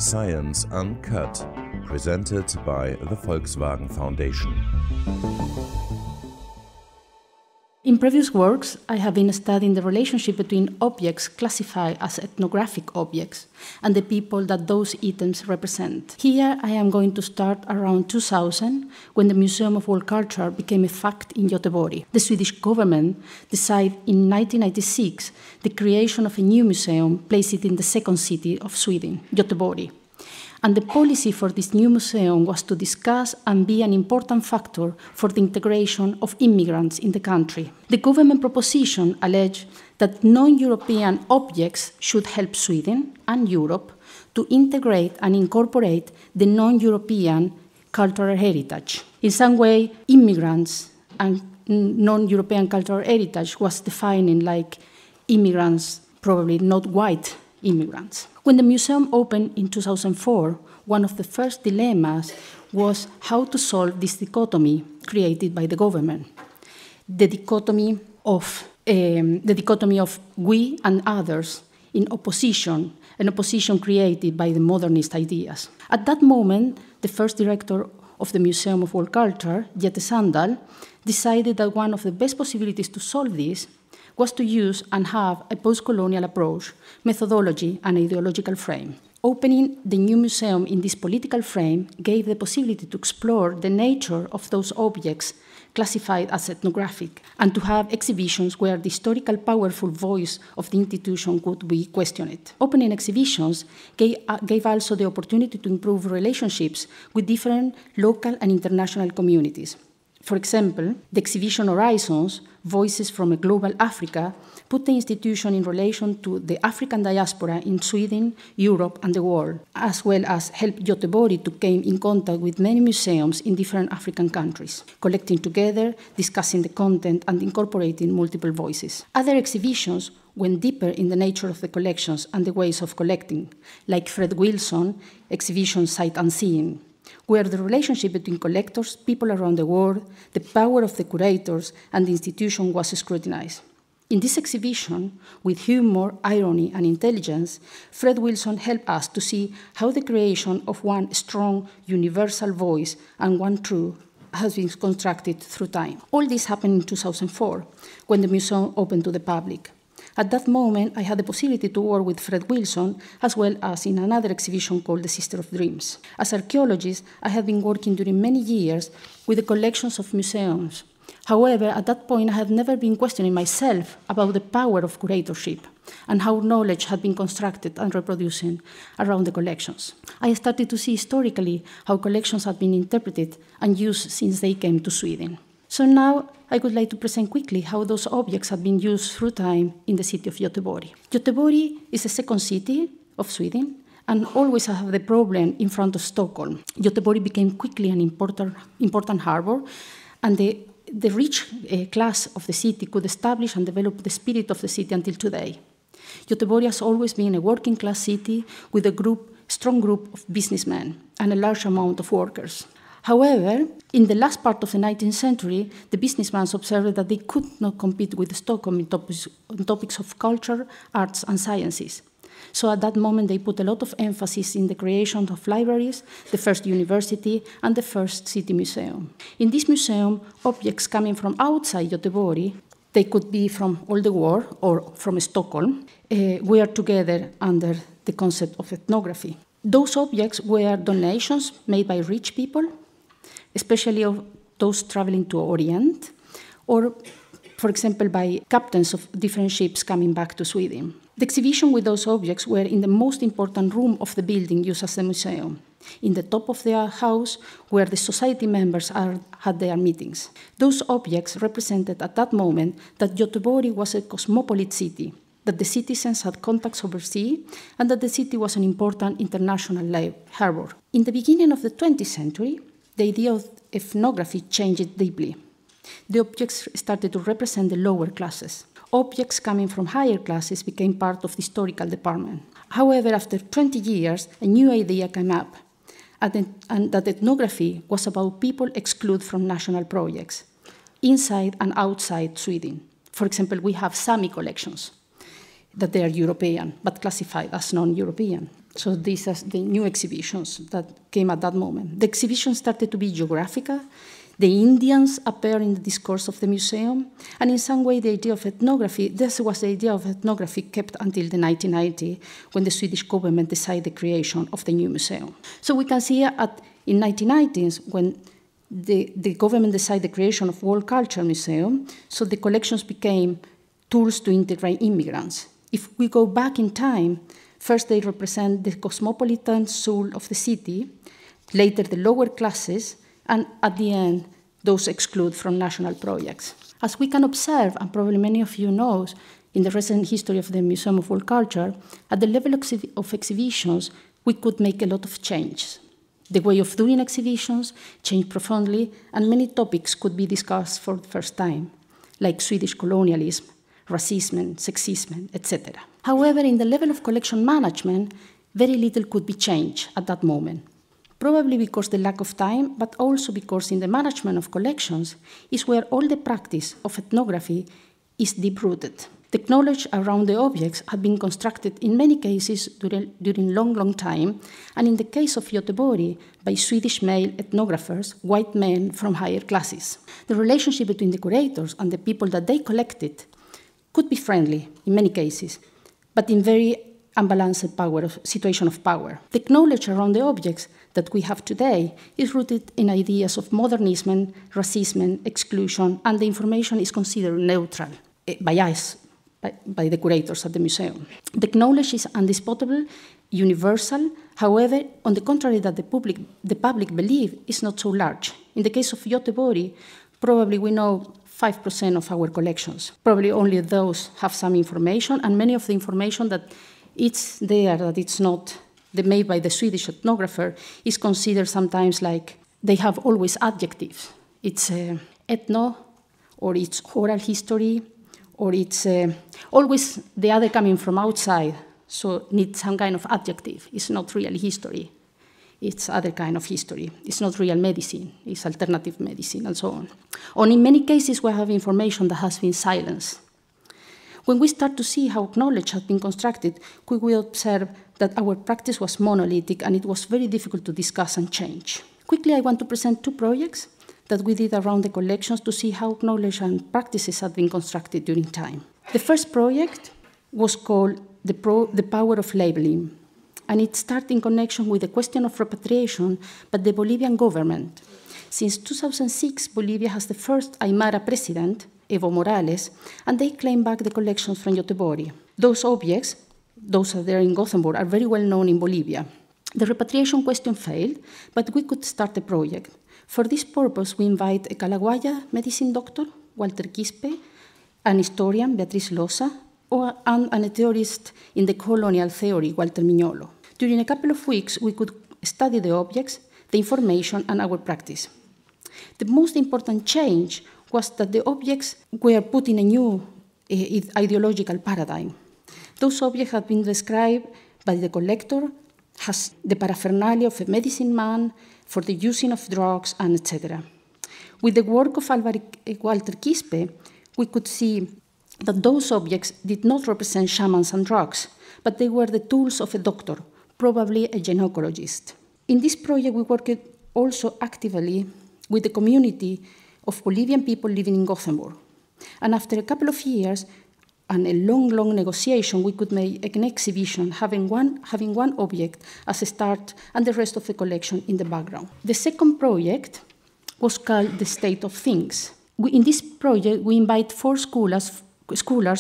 Science Uncut, presented by the Volkswagen Foundation. In previous works, I have been studying the relationship between objects classified as ethnographic objects and the people that those items represent. Here, I am going to start around 2000, when the Museum of World Culture became a fact in Göteborg. The Swedish government decided in 1996 the creation of a new museum, placed it in the second city of Sweden, Göteborg. And the policy for this new museum was to discuss and be an important factor for the integration of immigrants in the country. The government proposition alleged that non-European objects should help Sweden and Europe to integrate and incorporate the non-European cultural heritage. In some way, immigrants and non-European cultural heritage was defining like immigrants, probably not white immigrants. When the museum opened in 2004, one of the first dilemmas was how to solve this dichotomy created by the government. The dichotomy of we and others in opposition, an opposition created by the modernist ideas. At that moment, the first director of the Museum of World Culture, Jette Sandal, decided that one of the best possibilities to solve this was to use and have a post-colonial approach, methodology, and ideological frame. Opening the new museum in this political frame gave the possibility to explore the nature of those objects classified as ethnographic, and to have exhibitions where the historical powerful voice of the institution could be questioned. Opening exhibitions gave also the opportunity to improve relationships with different local and international communities. For example, the exhibition Horizons, Voices from a Global Africa, put the institution in relation to the African diaspora in Sweden, Europe, and the world, as well as helped Göteborg to come in contact with many museums in different African countries, collecting together, discussing the content, and incorporating multiple voices. Other exhibitions went deeper in the nature of the collections and the ways of collecting, like Fred Wilson exhibition Sight Unseen, where the relationship between collectors, people around the world, the power of the curators, and the institution was scrutinized. In this exhibition, with humor, irony, and intelligence, Fred Wilson helped us to see how the creation of one strong, universal voice and one truth has been constructed through time. All this happened in 2004, when the museum opened to the public. At that moment, I had the possibility to work with Fred Wilson, as well as in another exhibition called The Sister of Dreams. As archaeologist, I had been working during many years with the collections of museums. However, at that point, I had never been questioning myself about the power of curatorship and how knowledge had been constructed and reproduced around the collections. I started to see historically how collections had been interpreted and used since they came to Sweden. So now I would like to present quickly how those objects have been used through time in the city of Göteborg. Göteborg is the second city of Sweden and always have the problem in front of Stockholm. Göteborg became quickly an important harbor, and the rich class of the city could establish and develop the spirit of the city until today. Göteborg has always been a working class city with a strong group of businessmen and a large amount of workers. However, in the last part of the 19th century, the businessmen observed that they could not compete with Stockholm in topics of culture, arts, and sciences. So at that moment, they put a lot of emphasis in the creation of libraries, the first university, and the first city museum. In this museum, objects coming from outside Göteborg, they could be from all the world or from Stockholm, were together under the concept of ethnography. Those objects were donations made by rich people, especially of those traveling to Orient, or, for example, by captains of different ships coming back to Sweden. The exhibition with those objects were in the most important room of the building used as a museum, in the top of their house where the society members had their meetings. Those objects represented at that moment that Göteborg was a cosmopolitan city, that the citizens had contacts overseas, and that the city was an important international harbor. In the beginning of the 20th century, the idea of ethnography changed deeply. The objects started to represent the lower classes. Objects coming from higher classes became part of the historical department. However, after 20 years, a new idea came up, and that ethnography was about people excluded from national projects, inside and outside Sweden. For example, we have Sami collections, that they are European, but classified as non-European. So these are the new exhibitions that came at that moment. The exhibition started to be geographical. The Indians appear in the discourse of the museum, and in some way the idea of ethnography, this was the idea of ethnography kept until the 1990, when the Swedish government decided the creation of the new museum. So we can see in 1990s, when the government decided the creation of World Cultural Museum, so the collections became tools to integrate immigrants. If we go back in time, first they represent the cosmopolitan soul of the city, later the lower classes, and at the end, those excluded from national projects. As we can observe, and probably many of you know, in the recent history of the Museum of World Culture, at the level of exhibitions, we could make a lot of changes. The way of doing exhibitions changed profoundly, and many topics could be discussed for the first time, like Swedish colonialism, racism, sexism, etc. However, in the level of collection management, very little could be changed at that moment. Probably because the lack of time, but also because in the management of collections is where all the practice of ethnography is deep-rooted. The knowledge around the objects had been constructed in many cases during long time, and in the case of Göteborg, by Swedish male ethnographers, white men from higher classes. The relationship between the curators and the people that they collected could be friendly in many cases, but in very unbalanced situation of power. The knowledge around the objects that we have today is rooted in ideas of modernism, racism, exclusion, and the information is considered neutral by us, by the curators at the museum. The knowledge is undisputable, universal. However, on the contrary, that the public belief is not so large. In the case of Göteborg, probably we know 5% of our collections. Probably only those have some information, and many of the information that it's there, that it's not made by the Swedish ethnographer, is considered sometimes like they have always adjectives. It's ethno, or it's oral history, or it's always the other coming from outside, so needs some kind of adjective. It's not really history. It's other kind of history. It's not real medicine. It's alternative medicine, and so on. Or in many cases, we have information that has been silenced. When we start to see how knowledge has been constructed, we will observe that our practice was monolithic and it was very difficult to discuss and change. Quickly, I want to present two projects that we did around the collections to see how knowledge and practices have been constructed during time. The first project was called The Power of Labeling, and it started in connection with the question of repatriation by the Bolivian government. Since 2006, Bolivia has the first Aymara president, Evo Morales, and they claim back the collections from Göteborg. Those objects, those are there in Gothenburg, are very well known in Bolivia. The repatriation question failed, but we could start a project. For this purpose, we invite a Calaguaya medicine doctor, Walter Quispe, an historian, Beatriz Loza, and a theorist in the colonial theory, Walter Mignolo. During a couple of weeks, we could study the objects, the information, and our practice. The most important change was that the objects were put in a new ideological paradigm. Those objects have been described by the collector as the paraphernalia of a medicine man for the using of drugs, and etc. With the work of Walter Quispe, we could see that those objects did not represent shamans and drugs, but they were the tools of a doctor, probably a gynecologist. In this project, we worked also actively with the community of Bolivian people living in Gothenburg. And after a couple of years and a long negotiation, we could make an exhibition having one object as a start and the rest of the collection in the background. The second project was called The State of Things. In this project, we invite 4 scholars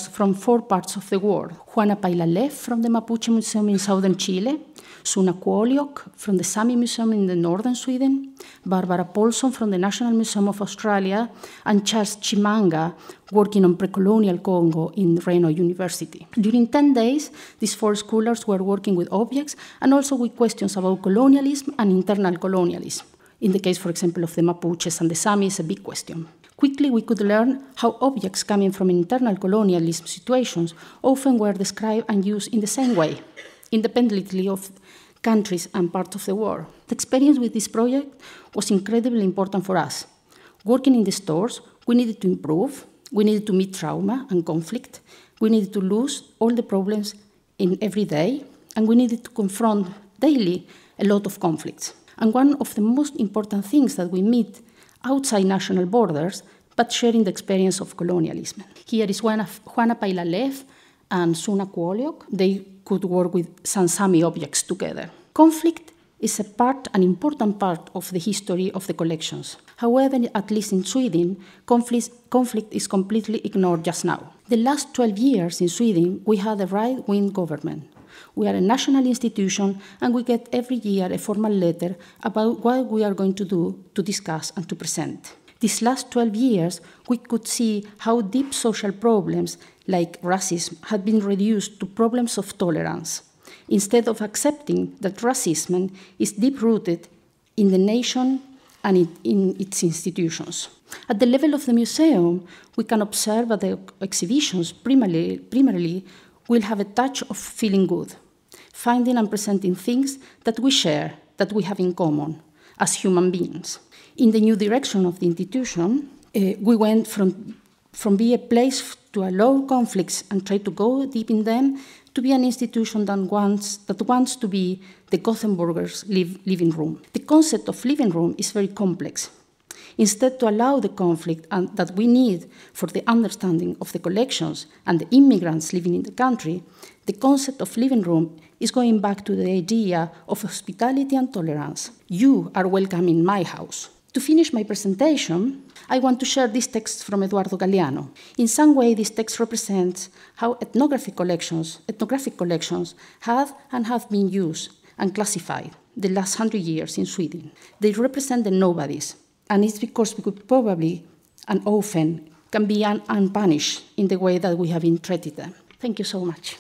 from 4 parts of the world. Juana Pailalev from the Mapuche Museum in southern Chile, Suna Kuoliok from the Sami Museum in the northern Sweden, Barbara Paulson from the National Museum of Australia, and Charles Chimanga working on pre-colonial Congo in Reno University. During 10 days, these 4 scholars were working with objects and also with questions about colonialism and internal colonialism. In the case, for example, of the Mapuches and the Sami, is a big question. Quickly, we could learn how objects coming from internal colonialism situations often were described and used in the same way, independently of countries and parts of the world. The experience with this project was incredibly important for us. Working in the stores, we needed to improve, we needed to meet trauma and conflict, we needed to lose all the problems in every day, and we needed to confront daily a lot of conflicts. And one of the most important things that we meet outside national borders, but sharing the experience of colonialism. Here is Juana Pailalev and Suna Kuoliok. They could work with Sansami objects together. Conflict is an important part of the history of the collections. However, at least in Sweden, conflict is completely ignored just now. The last 12 years in Sweden, we had a right-wing government. We are a national institution, and we get every year a formal letter about what we are going to do, to discuss, and to present. These last 12 years, we could see how deep social problems like racism had been reduced to problems of tolerance, instead of accepting that racism is deep-rooted in the nation and in its institutions. At the level of the museum, we can observe that the exhibitions primarily will have a touch of feeling good, finding and presenting things that we share, that we have in common as human beings. In the new direction of the institution, we went from being a place to allow conflicts and try to go deep in them, to be an institution that wants to be the Gothenburgers' living room. The concept of living room is very complex. Instead, to allow the conflict that we need for the understanding of the collections and the immigrants living in the country, the concept of living room is going back to the idea of hospitality and tolerance. You are welcome in my house. To finish my presentation, I want to share this text from Eduardo Galeano. In some way, this text represents how ethnographic collections have and have been used and classified the last 100 years in Sweden. They represent the nobodies, and it's because we could probably and often can be unpunished in the way that we have been treated them. Thank you so much.